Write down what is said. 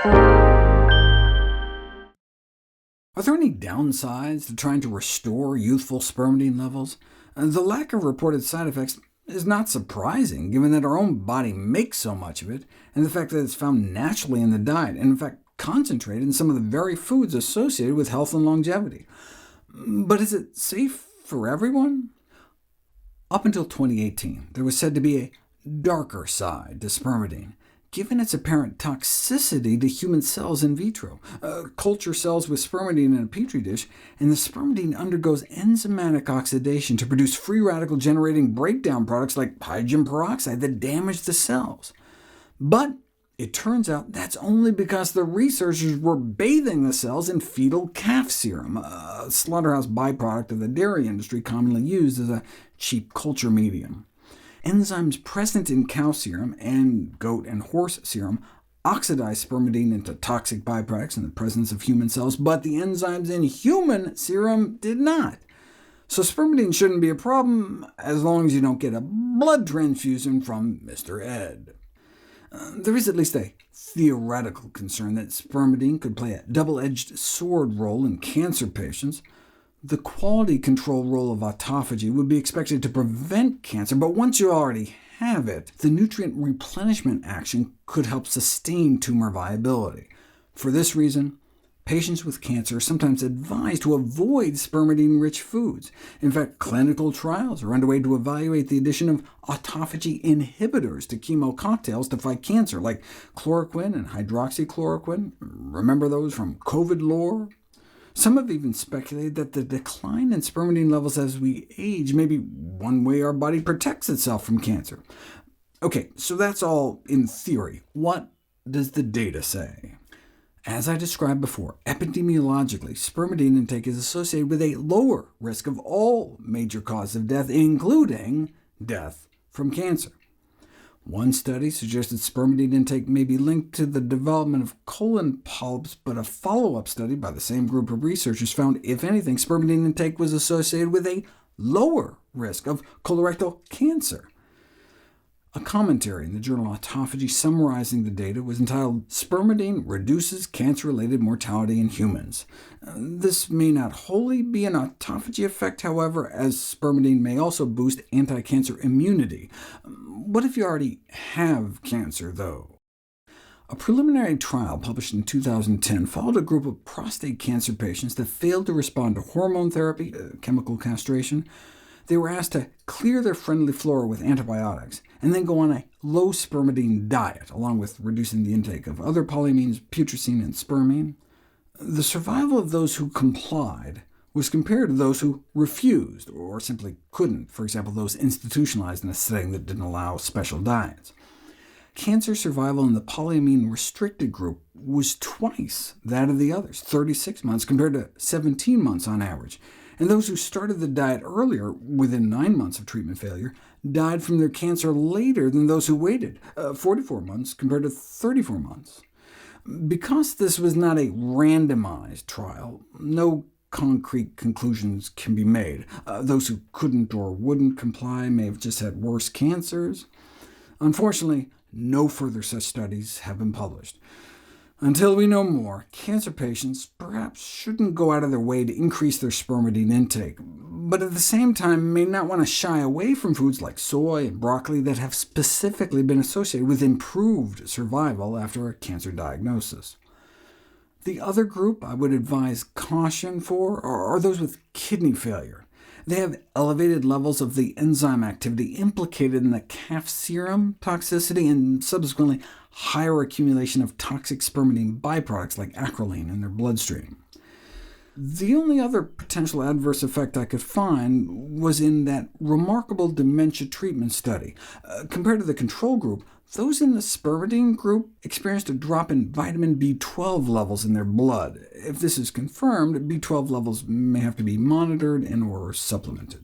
Are there any downsides to trying to restore youthful spermidine levels? The lack of reported side effects is not surprising, given that our own body makes so much of it, and the fact that it's found naturally in the diet, and in fact concentrated in some of the very foods associated with health and longevity. But is it safe for everyone? Up until 2018, there was said to be a darker side to spermidine, given its apparent toxicity to human cells in vitro. Culture cells with spermidine in a petri dish, and the spermidine undergoes enzymatic oxidation to produce free radical-generating breakdown products like hydrogen peroxide that damage the cells. But it turns out that's only because the researchers were bathing the cells in fetal calf serum, a slaughterhouse byproduct of the dairy industry commonly used as a cheap culture medium. Enzymes present in cow serum and goat and horse serum oxidize spermidine into toxic byproducts in the presence of human cells, but the enzymes in human serum did not. So spermidine shouldn't be a problem as long as you don't get a blood transfusion from Mr. Ed. There is at least a theoretical concern that spermidine could play a double-edged sword role in cancer patients. The quality control role of autophagy would be expected to prevent cancer, but once you already have it, the nutrient replenishment action could help sustain tumor viability. For this reason, patients with cancer are sometimes advised to avoid spermidine-rich foods. In fact, clinical trials are underway to evaluate the addition of autophagy inhibitors to chemo cocktails to fight cancer, like chloroquine and hydroxychloroquine. Remember those from COVID lore? Some have even speculated that the decline in spermidine levels as we age may be one way our body protects itself from cancer. OK, so that's all in theory. What does the data say? As I described before, epidemiologically, spermidine intake is associated with a lower risk of all major causes of death, including death from cancer. One study suggested spermidine intake may be linked to the development of colon polyps, but a follow-up study by the same group of researchers found, if anything, spermidine intake was associated with a lower risk of colorectal cancer. A commentary in the journal Autophagy summarizing the data was entitled, "Spermidine Reduces Cancer-Related Mortality in Humans." This may not wholly be an autophagy effect, however, as spermidine may also boost anti-cancer immunity. What if you already have cancer, though? A preliminary trial published in 2010 followed a group of prostate cancer patients that failed to respond to hormone therapy, chemical castration. They were asked to clear their friendly flora with antibiotics, and then go on a low spermidine diet, along with reducing the intake of other polyamines, putrescine and spermine. The survival of those who complied was compared to those who refused, or simply couldn't, for example, those institutionalized in a setting that didn't allow special diets. Cancer survival in the polyamine-restricted group was twice that of the others, 36 months compared to 17 months on average. And those who started the diet earlier, within 9 months of treatment failure, died from their cancer later than those who waited, 44 months compared to 34 months. Because this was not a randomized trial, no concrete conclusions can be made. Those who couldn't or wouldn't comply may have just had worse cancers. Unfortunately, no further such studies have been published. Until we know more, cancer patients perhaps shouldn't go out of their way to increase their spermidine intake, but at the same time may not want to shy away from foods like soy and broccoli that have specifically been associated with improved survival after a cancer diagnosis. The other group I would advise caution for are those with kidney failure. They have elevated levels of the enzyme activity implicated in the calf serum toxicity, and subsequently higher accumulation of toxic spermidine byproducts like acrolein in their bloodstream. The only other potential adverse effect I could find was in that remarkable dementia treatment study. Compared to the control group, those in the spermidine group experienced a drop in vitamin B12 levels in their blood. If this is confirmed, B12 levels may have to be monitored and/or supplemented.